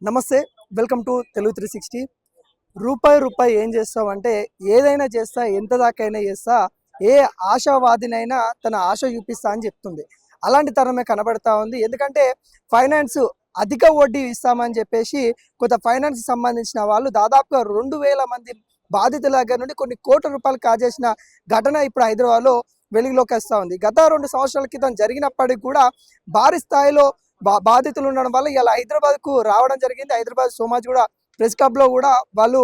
నమస్తే, welcome to Telugu 360. రూపాయి రూపాయి ఏం చేస్తావంటే ఏదైనా చేస్తా, ఎంత దాకైనా చేస్తా, ఏ ఆశావాదినైనా తన ఆశ చూపిస్తా అని చెప్తుంది. అలాంటి తరమే కనబడతా ఉంది. ఎందుకంటే ఫైనాన్స్ అధిక వడ్డీ ఇస్తామని చెప్పేసి కొంత ఫైనాన్స్ సంబంధించిన వాళ్ళు దాదాపుగా 2,000 మంది బాధితుల దగ్గర నుండి కొన్ని కోట్ల రూపాయలు కాజేసిన ఘటన ఇప్పుడు హైదరాబాద్లో వెలుగులోకి వస్తూ ఉంది. గత 2 సంవత్సరాల క్రితం జరిగినప్పటికీ కూడా భారీ స్థాయిలో బాధితులు ఉండడం వల్ల ఇలా హైదరాబాద్కు రావడం జరిగింది. హైదరాబాద్ సోమాజ్ కూడా ప్రెస్ క్లబ్ లో కూడా వాళ్ళ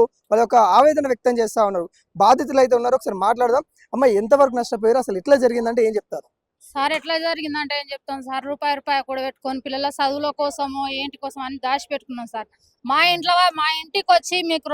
యొక్క ఆవేదన వ్యక్తం చేస్తా ఉన్నారు. బాధితులు అయితే ఉన్నారు, ఒకసారి మాట్లాడదాం. అమ్మ, ఎంతవరకు నష్టపోయారు, అసలు ఎట్లా జరిగిందంటే ఏం చెప్తారు? సార్ ఎట్లా జరిగిందంటే ఏం చెప్తాం సార్, రూపాయి కూడా పెట్టుకొని పిల్లల చదువుల కోసము ఏంటి కోసం అని దాచి పెట్టుకున్నాం సార్. మా ఇంటికి వచ్చి మీకు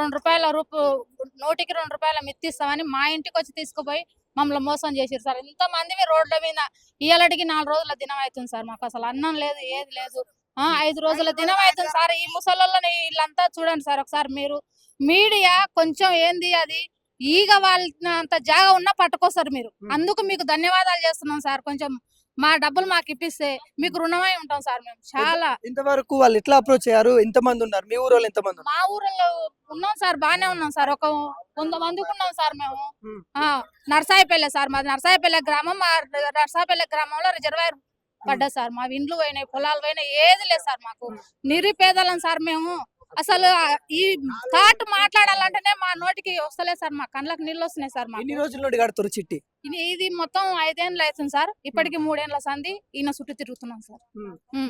నూటికి 2 రూపాయల మిత్తిస్తామని మా ఇంటికి వచ్చి తీసుకుపోయి మమ్మల్ని మోసం చేసారు సార్. ఇంతమంది రోడ్ల మీద ఇయ్యాలటికి 4 రోజుల దినం అవుతుంది సార్. మాకు అసలు అన్నం లేదు, ఏది లేదు. 5 రోజుల దినం అవుతుంది సార్. ఈ ముసలోళ్ళని వీళ్ళంతా చూడండి సార్ ఒకసారి. మీరు మీడియా కొంచెం ఏంది అది ఈగ వాళ్ళంత జాగా ఉన్నా పట్టుకోసారు మీరు. అందుకు మీకు ధన్యవాదాలు చేస్తున్నాం సార్. కొంచెం మా డబ్బులు మాకు ఇప్పిస్తే మీకు రుణమై ఉంటాం సార్. మేము చాలా ఇంతవరకు వాళ్ళు ఎట్లా అప్రోచ్ అయ్యారు? ఎంతమంది ఉన్నారు మీ ఊరు? ఎంతమంది? మా ఊరిలో ఉన్నాం సార్, బానే ఉన్నాం సార్. ఒక 100 మందికి ఉన్నాం సార్ మేము. నర్సాయిపల్లె సార్, మాది నర్సాయిపల్లె గ్రామం. మా నర్సాయిపల్లె గ్రామంలో రిజర్వాయర్ పడ్డా సార్. మా ఇండ్లు పోయినాయి, పొలాలు పోయినాయి, ఏది లేదు సార్. మాకు నిరుపేదలం సార్ మేము. అసలు ఈ థాట్ మాట్లాడాలంటేనే మా నోటికి వస్తలేదు సార్. మా కళ్ళకి నీళ్ళు వస్తున్నాయి సార్. ఎన్ని రోజుల నుండి కడుతున్నారు చిట్టి? ఇది మొత్తం 5 ఏళ్ళు అవుతుంది సార్. ఇప్పటికి 3 ఏళ్ల సంది ఈయన చుట్టూ తిరుగుతున్నాం సార్.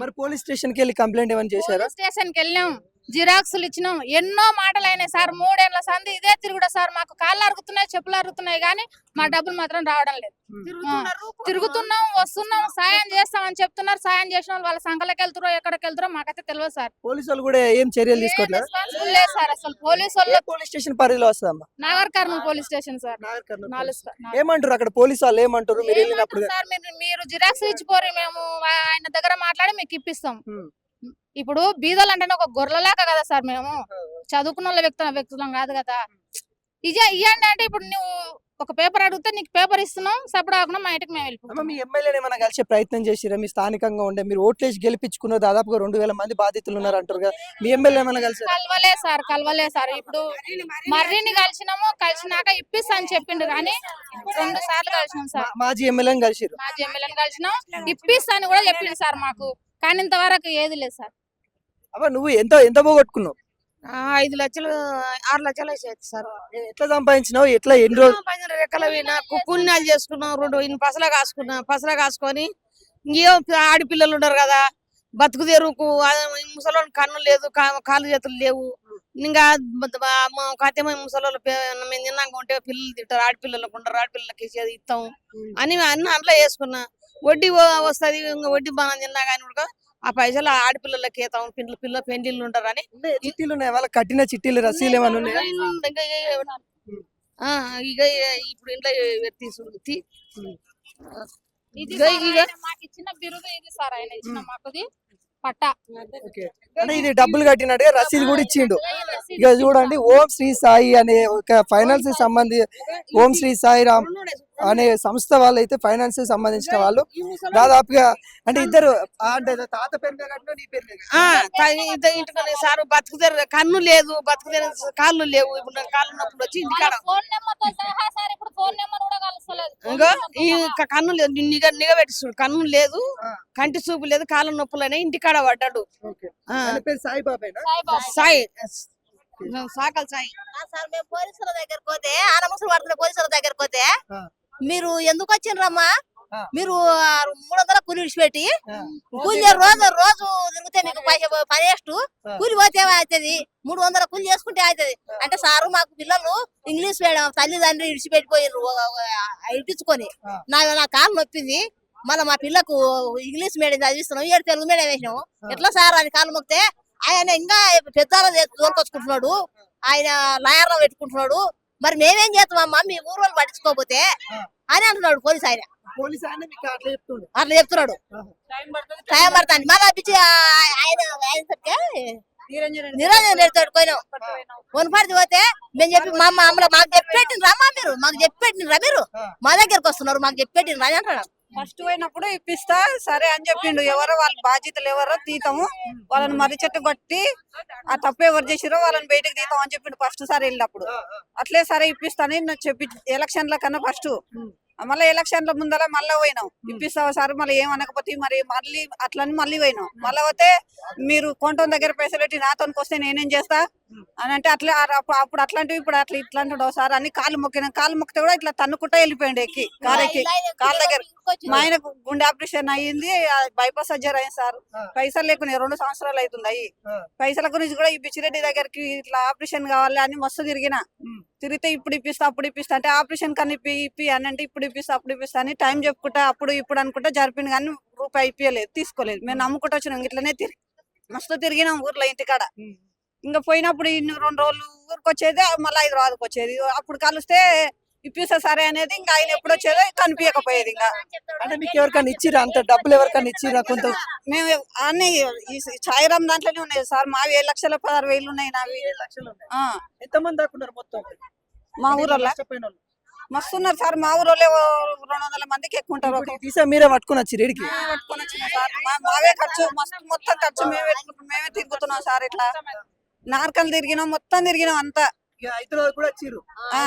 మరి పోలీస్ స్టేషన్ కి వెళ్ళి కంప్లైంట్ ఏమైనా చేశారా? స్టేషన్ కి వెళ్ళాం, జిరాక్సులు ఇచ్చినాం, ఎన్నో మాటలు అయినాయి సార్. 3 ఏళ్ల సంది ఇదే తిరుగుడా సార్. మాకు కాళ్ళు అరుగుతున్నాయి, చెప్పులు అరుగుతున్నాయి, కానీ మా డబ్బులు మాత్రం రావడం లేదు. తిరుగుతున్నాం, వస్తున్నాం, సాయం చేస్తామని చెప్తున్నారు. సాయం చేసిన వాళ్ళ సంఘాలకు వెళ్తారో ఎక్కడికి వెళ్తారో మాకైతే తెలియదు సార్. పోలీసు వాళ్ళు కూడా ఏం చర్యలు తీసుకోవట్లేదు సార్. అసలు పోలీసు వాళ్ళు పోలీస్ స్టేషన్ పరిధిలో వస్తుందమ్మా? Nagar Kurnool police station sir. ఏమంటారు అక్కడ పోలీసు వాళ్ళు? ఏమంటారు మీరు వెళ్ళినప్పుడు? సార్ మీరు జిరాక్స్ ఇచ్చిపోరు, మేము ఆయన దగ్గర మాట్లాడి మీకు ఇప్పిస్తాం. ఇప్పుడు బీదలు అంటేనే ఒక గొర్రెలాగా కదా సార్. మేము చదువుకున్న వాళ్ళ వ్యక్తులం కాదు కదా. ఇయ్యండి అంటే ఇప్పుడు నువ్వు ఒక పేపర్ అడిగితే నీకు పేపర్ ఇస్తున్నాం, సపోర్ట్ కాకుండా మా ఇంటికి మేము వెళ్ళిపోతాం. మీ ఎమ్మెల్యేని ఏమైనా కలిసే ప్రయత్నం చేసిరా? మీ స్థానికంగా ఉండే మీరు ఓట్లేసి గెలిపించుకున్న దాదాపుగా 2,000 మంది బాధితులు ఉన్నారు అంటారు కదా, మీ ఎమ్మెల్యే ఏమైనా కలిసి? కలవలే సార్. ఇప్పుడు మర్రిని కలిసినాక ఇప్పిస్తా అని చెప్పిండు, కానీ 2 సార్లు కలిసినాం సార్. మాజీ ఎమ్మెల్యేని కలిసిరు? మాజీ ఎమ్మెల్యేని కలిసినాం, ఇప్పిస్తా అని కూడా చెప్పిండు సార్ మాకు. కానీ ఇంతవరకు ఏది లేదు సార్. అబ్బా, నువ్వు ఎంత పోగొట్టుకున్నావు? 5 లక్షలు 6 లక్షలు వేసేది సార్. ఎట్లా సంపాదించినావు? ఎట్లా ఎన్ని రోజులు రెక్కల పుణ్యాలు చేసుకున్నాం. 2 పసల కాసుకొని ఇంకేం ఆడపిల్లలు ఉండరు కదా, బతుకు తెరువుకు ముసలోని కన్ను లేదు, కాళ్ళు చేతులు లేవు. ఇంకా కతేమో ముసలోళ్ళు మేము తిన్నాక ఉంటే పిల్లలు తింటారు, ఆడపిల్లలకు ఉండరు, ఆడపిల్లలకి ఇచ్చేది ఇస్తాం అని అన్ని అందులో వేసుకున్నా. వడ్డీ వస్తుంది, ఇంకా వడ్డీ బాగా తిన్నా కానీ కూడా ఆ పైసలు ఆడపిల్లలకి ఇస్తాం. పిల్లలు పెండిళ్ళు ఉంటారు అని. చిట్టీలు ఉన్నాయి వాళ్ళ? కట్టిన చిట్టీలు రసీలు ఏమైనా ఉన్నాయా? ఇక ఇప్పుడు ఇంట్లో తీసుకుంది. మాకు ఇచ్చిన బిరుదు ఇది సార్. ఆయన ఇచ్చిన మాకుది పట్టా. అంటే ఇది డబ్బులు కట్టినట్టుగా రసీదు కూడా ఇచ్చిండు. ఇక చూడండి, ఓం శ్రీ సాయి అనే ఒక ఫైనాన్స్ ఓం శ్రీ సాయి రామ్ అనే సంస్థ వాళ్ళు అయితే ఫైనాన్స్ సంబంధించిన వాళ్ళు దాదాపుగా అంటే ఇద్దరు అంటే తాత పేరు నీ పేరు సార్. బతుకుతారు, కన్ను లేదు, బతుకుతారు, కాళ్ళు లేవు. ఇప్పుడు కాళ్ళు ఉన్నప్పుడు వచ్చి ఇంటికాడ ఈ కన్ను లేదు, నిగ పెట్టిస్తుడు. కన్ను లేదు, కంటి చూపు లేదు, కాళ్ళ నొప్పులనే ఇంటికాడ పడ్డాడు. సాయి సాకల్ సాయి. మేము పోలీసుల దగ్గర పోతే ఆనముసలు పడుతున్న పోలీసుల దగ్గర పోతే, మీరు ఎందుకు వచ్చిండ్రమ్మా, మీరు 300 కూలి విడిచిపెట్టి కూలి రోజు తిరిగితే మీకు పని వేస్ట్, కూలి పోతే అవుతుంది, 300 కూలి చేసుకుంటే అవుతుంది అంటే, సారు మాకు పిల్లలు ఇంగ్లీష్ మీడియం తల్లిదండ్రి విడిచిపెట్టిపోయిర్రు ఇట్టించుకొని. నా కాలు నొప్పింది, మళ్ళీ మా పిల్లకు ఇంగ్లీష్ మీడియం చదివిస్తున్నాం, 7 తెలుగు మీడియం వేసినాం. ఎట్లా సార్ అని కాలు మొక్కితే ఆయన ఇంకా పెద్దాల తోలుకొచ్చుకుంటున్నాడు, ఆయన లాయర్లో పెట్టుకుంటున్నాడు. మరి మేమేం చేస్తామమ్మా మీ ఊరు వాళ్ళు పట్టించుకోకపోతే అని అంటున్నాడు పోలీస్ ఆయన. అట్లా చెప్తున్నాడు. టైం పడుతుంది. మళ్ళీ పిచ్చి ఆయన నిరంజన్ రెడ్డి తోటి పోయినాం. వనపడితే పోతే మేము చెప్పి మాకు చెప్పి పెట్టినరా మీరు మా దగ్గరకు వస్తున్నారు, మాకు చెప్పి పెట్టినరా అని అంటున్నాడు. ఫస్ట్ పోయినప్పుడు ఇప్పిస్తా సరే అని చెప్పిండు. ఎవరో వాళ్ళ బాధ్యతలు ఎవరో తీతాము, వాళ్ళని మర్రి చెట్టు కొట్టి ఆ తప్పు ఎవరు చేసిరో వాళ్ళని బయటకు తీతాం అని చెప్పిండు ఫస్ట్ సారి వెళ్ళినప్పుడు. అట్లే సరే ఇప్పిస్తానని నాకు చెప్పి ఎలక్షన్ల కన్నా ఫస్ట్ మళ్ళీ ఎలక్షన్ల ముందర మళ్ళీ పోయినాం. ఇప్పిస్తావా సార్ మళ్ళీ ఏం అనకపోతే మరి మళ్ళీ అట్లని మళ్ళీ పోయినాం. మళ్ళీ పోతే మీరు కొంటం దగ్గర పైసలు పెట్టి నాతోనికి వస్తే నేనేం చేస్తా అని అంటే అట్లా అప్పుడు అట్లాంటివి ఇప్పుడు అట్లా ఇట్లాంటి సార్ అని కాళ్ళు మొక్కిన కాళ్ళు మొక్కితే కూడా ఇట్లా తన్నుకుంటా వెళ్ళిపోయింది ఎక్కి కారు ఎక్కి కాళ్ళ దగ్గర. మా ఆయనకు గుండె ఆపరేషన్ అయ్యింది, బైపాస్ సర్జరీ అయింది సార్. పైసలు లేకున్నాయి, 2 సంవత్సరాలు అవుతుంది. అయ్యి పైసల గురించి కూడా ఈ బిచ్చిరెడ్డి దగ్గరికి ఇట్లా ఆపరేషన్ కావాలి అని మస్తు తిరిగిన. తిరిగితే ఇప్పుడు ఇప్పిస్తా అప్పుడు ఇప్పిస్తా అంటే ఆపరేషన్ కన్నా ఇప్పి అని అంటే ఇప్పుడు ఇప్పిస్తా అప్పుడు ఇప్పిస్తా అని టైం చెప్పుకుంటా అప్పుడు ఇప్పుడు అనుకుంటా జరిపింది కానీ రూపాయి ఇప్పియలేదు, తీసుకోలేదు. మేము నమ్ముకుంటూ వచ్చినాం, ఇట్లనే మస్తు తిరిగినాం ఊర్లో ఇంటికాడ. ఇంకా పోయినప్పుడు 2 రోజులు ఊరికి వచ్చేది, మళ్ళీ హైదరాబాద్కి వచ్చేది. అప్పుడు కలిస్తే ఇప్పిస్తా సరే అనేది ఇంకా ఆయన ఎప్పుడు వచ్చేదో కనిపించకపోయేది. ఇంకా అంటే మీకు ఎవరికైనా ఇచ్చిరా అంత డబ్బులు ఎవరికైనా ఇచ్చిరా? కొంత మేము అన్ని ఈ ఛాయరామ్ దాంట్లోనే ఉన్నాయి సార్. మావి 7,16,000 ఉన్నాయి నావి. ఆ, ఎంతమంది దాకున్నారు మొత్తం మా ఊరోళ్ళ మస్తు ఉన్నారు సార్. మా ఊరోళ్ళే 200 మందికి ఎక్కువ ఉంటారు. తీసా మీరే పట్టుకుని వచ్చి రేడికి పట్టుకొని వచ్చిన సార్. మావే ఖర్చు మస్తు మొత్తం ఖర్చు మేమే తిరుగుతున్నాం సార్. ఇట్లా నార్కల్ తిరిగినాం, మొత్తం తిరిగినాం అంతా. హైదరాబాద్ కూడా వచ్చిర్రు.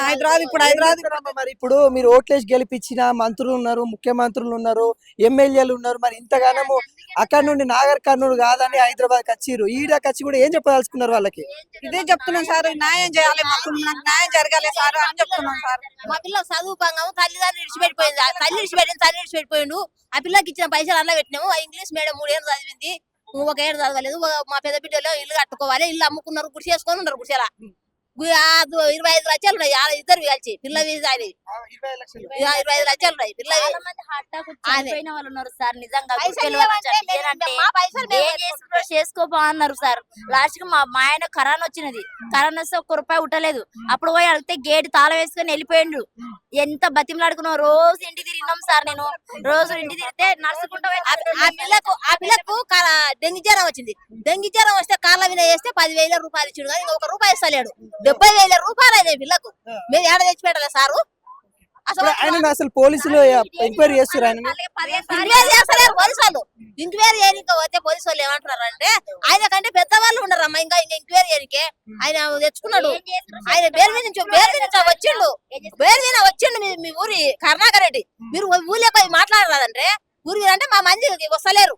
హైదరాబాద్ ఇప్పుడు హైదరాబాద్ మరి ఇప్పుడు మీరు ఓట్లేసి గెలిపించిన మంత్రులు ఉన్నారు, ముఖ్యమంత్రులు ఉన్నారు, ఎమ్మెల్యేలు ఉన్నారు. మరి ఇంతగానము అక్కడ నుండి నాగర్ కర్నూలు కాదని హైదరాబాద్ వచ్చిర్రు. ఈడకి వచ్చి కూడా ఏం చెప్పదలుచుకున్నారు వాళ్ళకి? ఇదే చెప్తున్నాం సార్, న్యాయం చేయాలి మాకు, నాకు న్యాయం జరగాలి సార్ అని చెప్తున్నాం సార్. మా పిల్ల చదువు పంగము తల్లిదండ్రులు ఇడిచిపెట్టిపోయింది, తల్లి ఇడిచిపెట్టిపోయిండు. ఆ పిల్లకి ఇచ్చిన పైసలు అలా పెట్టినాము. ఇంగ్లీష్ మీడియం 3 ఏళ్ళు చదివింది, 1 ఏడు చదవలేదు. మా పెద్ద బిడ్డలో ఇల్లు కట్టుకోవాలి, ఇల్లు అమ్ముకున్నారు, గుడి చేసుకొని ఉన్నారు. గుడిసేలా 25 లక్షలు ఉన్నాయి, ఇద్దరు కలిసి పిల్ల వీజా 25 లక్షలు ఉన్నాయి. పిల్ల వాళ్ళు ఉన్నారు సార్. నిజంగా చేసుకోపో అన్నారు సార్. లాస్ట్ కి మా ఆయన కరోనా వచ్చినది, కరోనా వస్తే 1 రూపాయి ఉట్టలేదు. అప్పుడు పోయి అడిగితే గేట్ తాళం వేసుకొని వెళ్ళిపోయిండు. ఎంత బతిమలాడుకున్నాం, రోజు ఇంటి తిరిగినాం సార్. నేను రోజు ఇంటి తిరిగితే నడుచుకుంటా ఆ పిల్లకు డెంగి జ్వరం వచ్చింది. డెంగి జ్వరం వస్తే కాళ్ళ మీద వేస్తే 10,000 రూపాయలు ఇచ్చిండు కానీ 1 రూపాయి ఇస్తలేడు. 70,000 రూపాయలు అయినాయి పిల్లకు. మేము ఏడ తెచ్చిపెట్టాలి సారు? అసలు పోలీసులు ఎంక్వైరీ చేస్తారు. ఎంక్వైరీ చేస్తలేరు పోలీసు వాళ్ళు. ఎంక్వైరీ చేయడానికి పోతే పోలీసు వాళ్ళు ఏమంటున్నారు అంటే ఆయన కంటే పెద్దవాళ్ళు ఉన్నారమ్మా, ఇంకా ఎంక్వైరీ చేయడానికి. ఆయన తెచ్చుకున్నాడు, ఆయన బేర్ మీద నుంచి వచ్చిండు మీ ఊరి కరుణాకర్ రెడ్డి. మీరు ఊళ్ళో పోయి మాట్లాడరాదంటే ఊరి అంటే మా మంది వస్తలేరు.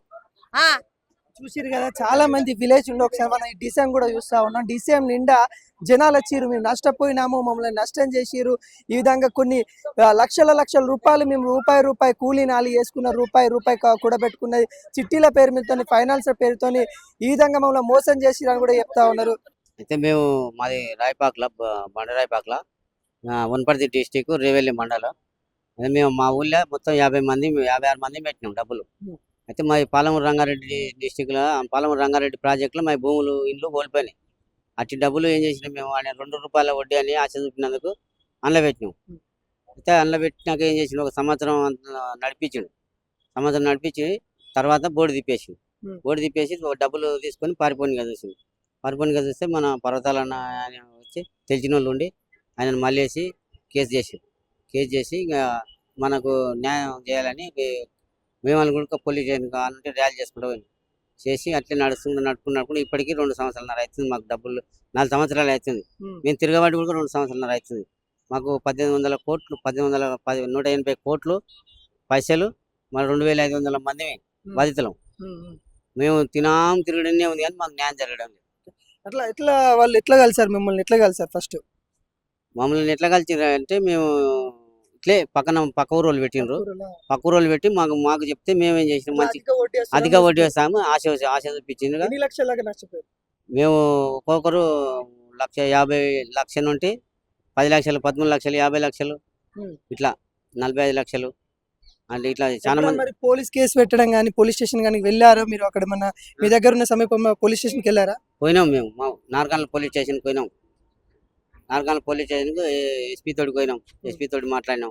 చూసిరు కదా చాలా మంది విలేజ్ ఉండి. ఒకసారి మనం ఈ డిసిఎం కూడా చూస్తా ఉన్నాం. డిసిఎం నిండా జనాలు వచ్చిర్రు. మేము నష్టపోయినాము, మమ్మల్ని నష్టం చేసిర్రు. ఈ విధంగా కొన్ని లక్షల రూపాయలు మేము రూపాయి కూలీ నాలి వేసుకున్న రూపాయి కూడా పెట్టుకున్నది చిట్టీల పేరు మీదతో, ఫైనాన్స్ పేరుతోని ఈ విధంగా మమ్మల్ని మోసం చేసిరని కూడా చెప్తా ఉన్నారు. అయితే మేము మాది రాయపాకల బండ రాయపాకల వనపర్తి డిస్టిక్ రేవెల్లి మండలం. అదే మేము మా ఊళ్ళో మొత్తం 56 మంది పెట్టినాం డబ్బులు. అయితే మా పాలమూరు రంగారెడ్డి డిస్టిక్లో పాలమూరు రంగారెడ్డి ప్రాజెక్టులో మా భూములు ఇండ్లు కోల్పోయినాయి. అట్టి డబ్బులు ఏం చేసినాం మేము, ఆయన 2 రూపాయల వడ్డీ అని ఆశ చూపినందుకు అందులో పెట్టినాం. అయితే అందులో పెట్టినాక ఏం చేసినాం, 1 సంవత్సరం నడిపించాడు. సంవత్సరం నడిపించి తర్వాత బోర్డు తిప్పేసి డబ్బులు తీసుకొని పారిపోయినగా చూస్తే మన పర్వతాలన్న ఆయన వచ్చి తెలిసిన వాళ్ళు ఉండి ఆయనను మళ్ళేసి కేసు చేసి ఇంకా మనకు న్యాయం చేయాలని మేము అనుకుంటూ పోలీస్ స్టేషన్ కావాలంటే ర్యాలీ చేసుకుంటూ పోయినాం. చేసి అట్లే నడుపుకున్నప్పుడు ఇప్పటికీ 2 సంవత్సరాలన్నర అవుతుంది. మాకు డబ్బులు 4 సంవత్సరాలు అవుతుంది. మేము తిరగబడి కూడా 2 సంవత్సరాలన్నర అవుతుంది. మాకు 1,800 కోట్లు 180 కోట్లు పైసలు, మన 2,500 మంది బాధితులం. మేము తిరగడమే ఉంది కానీ మాకు న్యాయం జరగడం లేదు. వాళ్ళు ఎట్లా కలిసారు మిమ్మల్ని? ఎట్లా కలిసారు? ఫస్ట్ మమ్మల్ని ఎట్లా కలిసిరు అంటే మేము ఇట్లే పక్క ఊరోళ్ళు పెట్టినరు. పక్క ఊరోళ్ళు పెట్టి మాకు చెప్తే మేమేం చేసినాం, మంచి అధిక వడ్డీ వేస్తాము ఆశ చూపించింది. మేము ఒక్కొక్కరు 1,50,000 నుండి 10 లక్షలు, 13 లక్షలు, 50 లక్షలు, ఇట్లా 45 లక్షలు అంటే ఇట్లా చాలా మంది. పోలీస్ కేసు పెట్టడం కానీ పోలీస్ స్టేషన్ కానీ వెళ్ళారు మీరు? అక్కడ మన మీ దగ్గర ఉన్న సమీపంలో పోలీస్ స్టేషన్కి వెళ్ళారా? పోయినాం మేము, నార్కల్ పోలీస్ స్టేషన్కి పోయినాం. నార్కల్ పోలీస్ స్టేషన్కి ఎస్పీ తోటి పోయినాం. ఎస్పీ తోటి మాట్లాడినాం,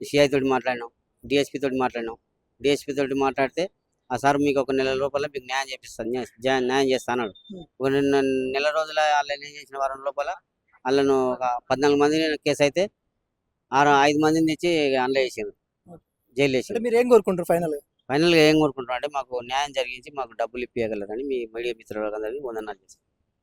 సిఐ తోటి మాట్లాడినాం, డిఎస్పీ తోటి మాట్లాడినాం. డిఎస్పీ తోటి మాట్లాడితే ఆ సార్ మీకు 1 నెల లోపల మీకు న్యాయం చేస్తా అన్నాడు. 1 నెల రోజుల వాళ్ళని ఏం చేసిన వారం లోపల వాళ్ళను ఒక 14 మంది కేసు అయితే 5 మందిని తెచ్చి అందులో వేసారు. జైలు అంటే వేసిండు. మీరు ఏం కోరుకుంటారు ఫైనల్ ఫైనల్ గా ఏం కోరుకుంటున్నాం అంటే మాకు న్యాయం జరిగించి మాకు డబ్బులు ఇప్పించగలరని మీ మీడియా మిత్రులందరికీ వందనాలు చేస్తాం.